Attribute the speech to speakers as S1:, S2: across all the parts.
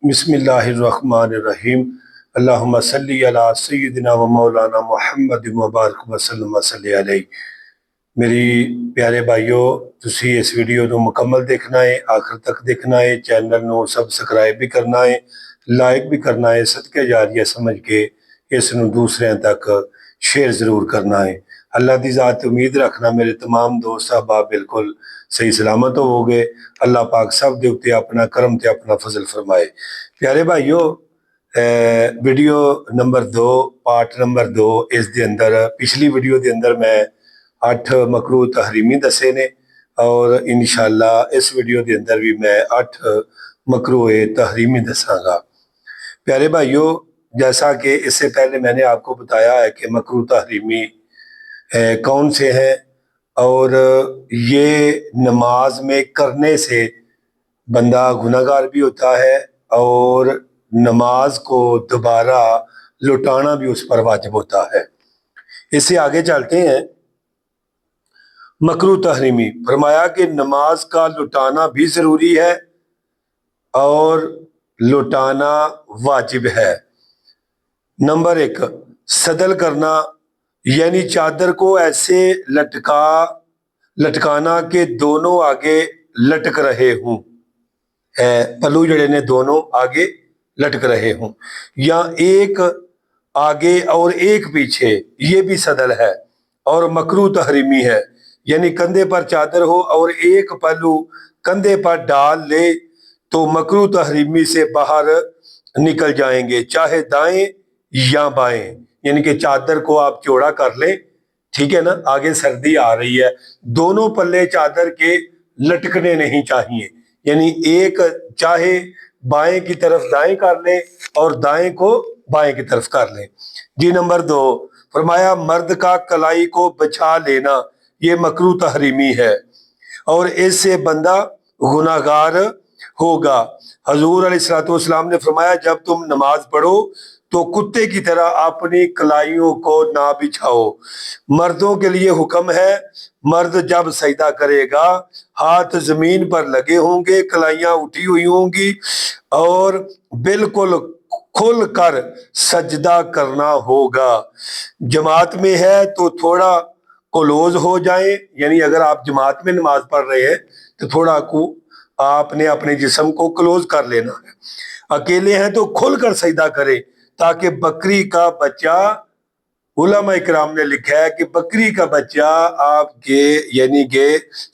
S1: बिस्मिल्लाहिर्रहमानिर्रहीम। अल्लाहुम्मा सल्ली अला सय्यिदिना व मौलाना मुहम्मद मुबारक वसल्लम वसल्ली अलैहि। मेरी प्यारे भाइयों, तुसी इस वीडियो ਨੂੰ ਮੁਕੰਮਲ ਦੇਖਣਾ ਹੈ, ਆਖਰ ਤੱਕ ਦੇਖਣਾ ਹੈ। ਚੈਨਲ ਨੂੰ ਸਬਸਕ੍ਰਾਈਬ ਵੀ ਕਰਨਾ ਹੈ, ਲਾਈਕ ਵੀ ਕਰਨਾ ਹੈ। ਸਦਕੇ ਜਾਰੀਆ ਸਮਝ ਕੇ ਇਸ ਨੂੰ ਦੂਸਰਿਆਂ ਤੱਕ ਸ਼ੇਅਰ ਜ਼ਰੂਰ ਕਰਨਾ ਹੈ। अल्लाह की ज़ात उम्मीद रखना मेरे तमाम दोस्त अहबाब बिल्कुल सही सलामत हो गए। अल्लाह पाक सब के उत्ते अपना करम ते अपना फजल फरमाए। प्यारे भाइयों, वीडियो नंबर 2 पार्ट नंबर 2 इस दे अंदर पिछली वीडियो के अंदर मैं 8 मकरू तहरीमी दसे ने और इंशाअल्लाह इस वीडियो के अंदर भी मैं 8 मकरू तहरीमी दसांगा। प्यारे भाइयों, जैसा कि इससे पहले मैंने आपको बताया है कि मकरू तहरीमी कौन से हैं और ये नमाज में करने से बंदा गुनाहगार भी होता है और नमाज को दोबारा लौटाना भी उस पर वाजिब होता है। इससे आगे चलते हैं। मकरू तहरीमी फरमाया कि नमाज का लौटाना भी ज़रूरी है और लौटाना वाजिब है। नंबर 1, सदल करना, यानी चादर को ऐसे लटकाना कि दोनों आगे लटक रहे हों, पल्लू जड़े ने दोनों आगे लटक रहे हों, या एक आगे और एक पीछे, ये भी सदल है और मकरू तहरीमी है। यानी कंधे पर चादर हो और एक पल्लू कंधे पर डाल ले तो मकरू तहरीमी से बाहर निकल जाएंगे, चाहे दाएं या बाएं। यानी कि चादर को आप चौड़ा कर लें, ठीक है ना, आगे सर्दी आ रही है, दोनों पल्ले चादर के लटकने नहीं चाहिए। यानी एक चाहे बाएं की तरफ दाएं कर लें और दाएं को बाएं की तरफ कर लें। जी नंबर 2, फरमाया मर्द का कलाई को बचा लेना, ये मकरू तहरीमी है और इससे बंदा गुनाहगार होगा। हजूर अलैहिस्सलाम ने फरमाया जब तुम नमाज पढ़ो तो कुत्ते की तरह अपनी कलाइयों को ना बिछाओ। मर्दों के लिए हुक्म है, मर्द जब सजदा करेगा हाथ जमीन पर लगे होंगे, कलाइयां उठी हुई होंगी और बिल्कुल खुल कर सजदा करना होगा। जमात में है तो थोड़ा क्लोज हो जाए, यानी अगर आप जमात में नमाज पढ़ रहे हैं तो थोड़ा को आपने अपने जिस्म को क्लोज कर लेना है। अकेले हैं तो खुल कर सजदा करें ताकि बकरी का बच्चा, उलमा इकराम ने लिखा है कि बकरी का बच्चा आपके यानी कि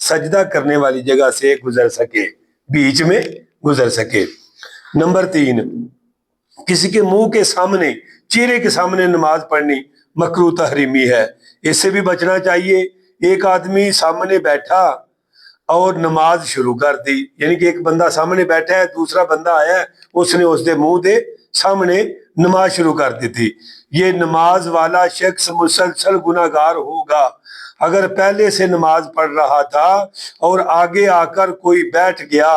S1: सजदा करने वाली जगह से गुजर सके, बीच में गुजर सके। नंबर 3, किसी के मुंह के सामने, चेहरे के सामने नमाज पढ़नी मकरू तहरीमी है, इससे भी बचना चाहिए। एक आदमी सामने बैठा और नमाज शुरू कर दी, यानी कि एक बंदा सामने बैठा है, दूसरा बंदा आया है, उसने उसके मुंह के सामने नमाज शुरू कर दी थी, ये नमाज वाला शख्स मुसलसल गुनाहगार होगा। अगर पहले से नमाज पढ़ रहा था और आगे आकर कोई बैठ गया,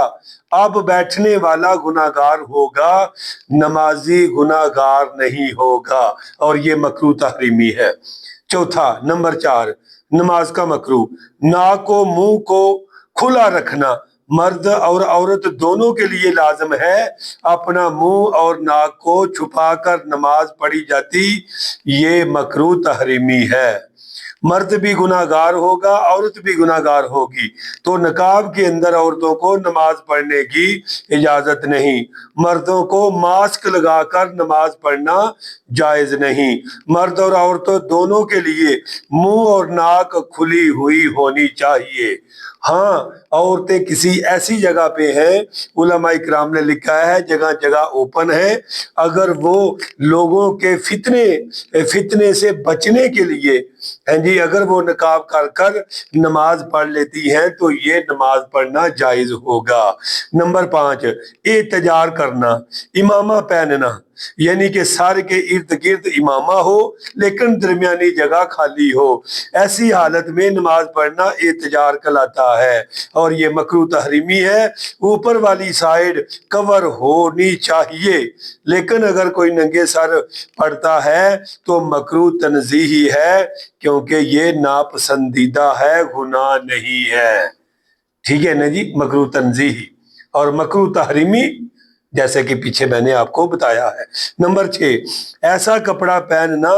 S1: अब बैठने वाला गुनाहगार होगा, नमाजी गुनाहगार नहीं होगा और ये मकरू तहरीमी है। चौथा, नंबर 4, नमाज का मकरू, नाक को मुंह को खुला रखना, मर्द और औरत दोनों के लिए लाजम है। अपना मुंह और नाक को छुपाकर नमाज पढ़ी जाती, ये मकरू तहरीमी है। मर्द भी गुनाहगार होगा, औरत भी गुनाहगार होगी, तो नकाब के अंदर औरतों को नमाज पढ़ने की इजाजत नहीं। मर्दों को मास्क लगाकर नमाज पढ़ना जायज नहीं। मर्द और औरतों दोनों के लिए मुंह और नाक खुली हुई होनी चाहिए। हाँ, औरतें किसी ऐसी जगह पे हैं, उलमा इकराम ने लिखा है जगह जगह ओपन है, अगर वो लोगों के फितने से बचने के लिए हैं जी, अगर वो नकाब कर कर नमाज पढ़ लेती हैं तो ये नमाज पढ़ना जायज होगा। नंबर 5, एतजार करना, इमामा पहनना, यानी कि सर के इर्द गिर्द इमामा हो लेकिन दरमियानी जगह खाली हो, ऐसी हालत में नमाज पढ़ना एतजार कहलाता है और ये मकरू तहरीमी है। ऊपर वाली साइड कवर होनी चाहिए, लेकिन अगर कोई नंगे सर पढ़ता है तो मकरू तनज़ीही है, क्योंकि ये नापसंदीदा है, गुनाह नहीं है। ठीक है ना जी, मकरू तनज़ीही और मकरू तहरीमी جیسے کہ پیچھے میں نے آپ کو بتایا ہے۔ نمبر 6، ایسا کپڑا پہننا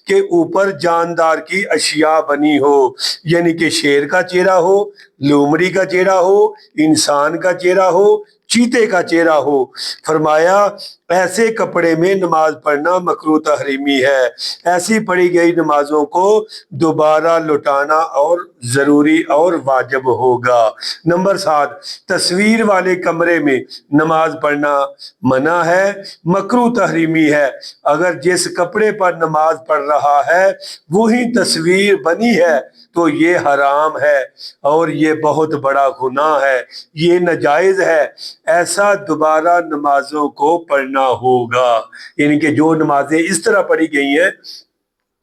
S1: کہ اوپر جاندار کی اشیاء بنی ہو، یعنی کہ شیر کا چہرہ ہو، لومڑی کا چہرہ ہو، انسان کا چہرہ ہو، چیتے کا چہرہ ہو۔ فرمایا ایسے کپڑے میں نماز پڑھنا مکروہ تحریمی ہے، ایسی پڑھی گئی نمازوں کو دوبارہ لوٹانا اور ضروری اور واجب ہوگا۔ نمبر 7، تصویر والے کمرے میں نماز پڑھنا منع ہے، مکروہ تحریمی ہے۔ اگر جس کپڑے پر نماز پڑھ رہا ہے وہی تصویر بنی ہے تو یہ حرام ہے اور یہ بہت بڑا گناہ ہے، یہ ناجائز ہے، ایسا دوبارہ نمازوں کو پڑھنا ہوگا۔ یعنی کہ جو نمازیں اس طرح پڑھی گئی ہیں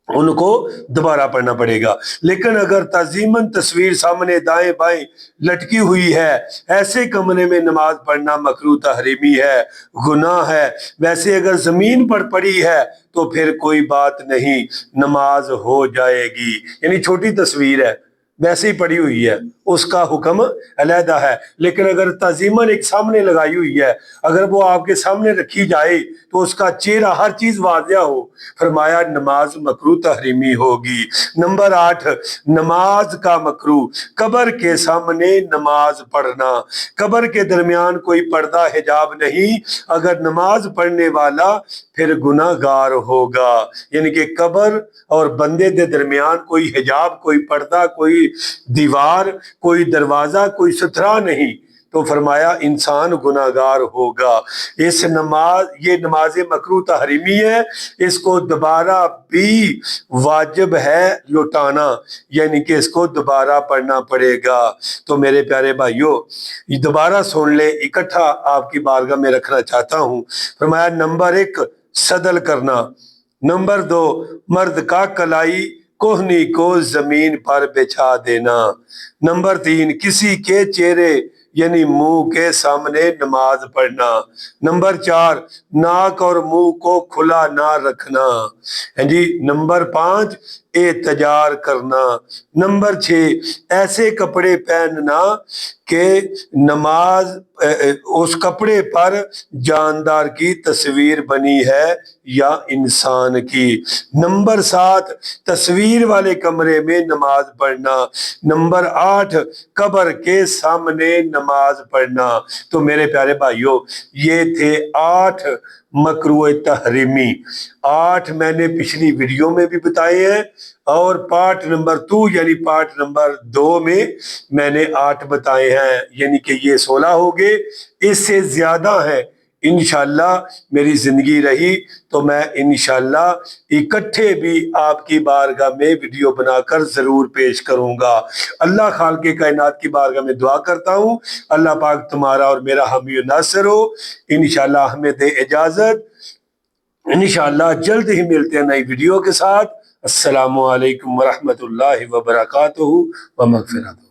S1: ان کو دوبارہ پڑھنا پڑے گا۔ لیکن اگر تعظیماً تصویر سامنے دائیں بائیں لٹکی ہوئی ہے، ایسے کمرے میں نماز پڑھنا مکروہ تحریمی ہے، گناہ ہے۔ ویسے اگر زمین پر پڑی ہے تو پھر کوئی بات نہیں، نماز ہو جائے گی۔ یعنی چھوٹی تصویر ہے، ویسے ہی پڑی ہوئی ہے، اس کا حکم علیحدہ ہے۔ لیکن اگر تعظیماً ایک سامنے لگائی ہوئی ہے، اگر وہ آپ کے سامنے رکھی جائے تو اس کا چہرہ ہر چیز واضح ہو، فرمایا نماز مکروہ تحریمی ہوگی۔ نمبر 8، نماز کا مکروہ، قبر کے سامنے نماز پڑھنا۔ قبر کے درمیان کوئی پردہ حجاب نہیں، اگر نماز پڑھنے والا پھر گناہ گار ہوگا۔ یعنی کہ قبر اور بندے کے درمیان کوئی حجاب، کوئی پردہ، کوئی دیوار، کوئی دروازہ، کوئی سترہ نہیں، تو فرمایا انسان گناہ گار ہوگا۔ یہ نماز مکروہ تحریمی ہے، اس کو دوبارہ بھی واجب ہے لوٹانا، یعنی کہ اس کو دوبارہ پڑھنا پڑے گا۔ تو میرے پیارے بھائیوں یہ دوبارہ سن لے، اکٹھا آپ کی بارگاہ میں رکھنا چاہتا ہوں۔ فرمایا نمبر 1، صدل کرنا۔ نمبر 2، مرد کا کلائی کوہنی کو زمین پر بچھا دینا۔ نمبر 3، کسی کے چہرے یعنی منہ کے سامنے نماز پڑھنا۔ نمبر 4، ناک اور منہ کو کھلا نہ رکھنا۔ نمبر 5، احتجار کرنا۔ نمبر 6، ایسے کپڑے پہننا کہ اس کپڑے پر جاندار کی تصویر بنی ہے یا انسان کی۔ نمبر 7، تصویر والے کمرے میں نماز پڑھنا۔ نمبر 8، قبر کے سامنے نماز پڑھنا۔ تو میرے پیارے بھائیوں یہ تھے 8 مکروہ تحریمی۔ 8 میں نے پچھلی ویڈیو میں بھی بتائے ہیں، اور پارٹ نمبر 2 یعنی پارٹ نمبر 2 میں نے 8 بتائے ہیں، یعنی کہ یہ 16 ہو گئے۔ اس سے زیادہ ہیں، انشاءاللہ میری زندگی رہی تو میں انشاءاللہ اکٹھے بھی آپ کی بارگاہ میں ویڈیو بنا کر ضرور پیش کروں گا۔ اللہ خالق کائنات کی بارگاہ میں دعا کرتا ہوں اللہ پاک تمہارا اور میرا حامی و ناصر ہو۔ انشاءاللہ ہمیں دے اجازت، انشاءاللہ جلد ہی ملتے ہیں نئی ویڈیو کے ساتھ۔ السلام علیکم ورحمۃ اللہ وبرکاتہ ومغفرتہ۔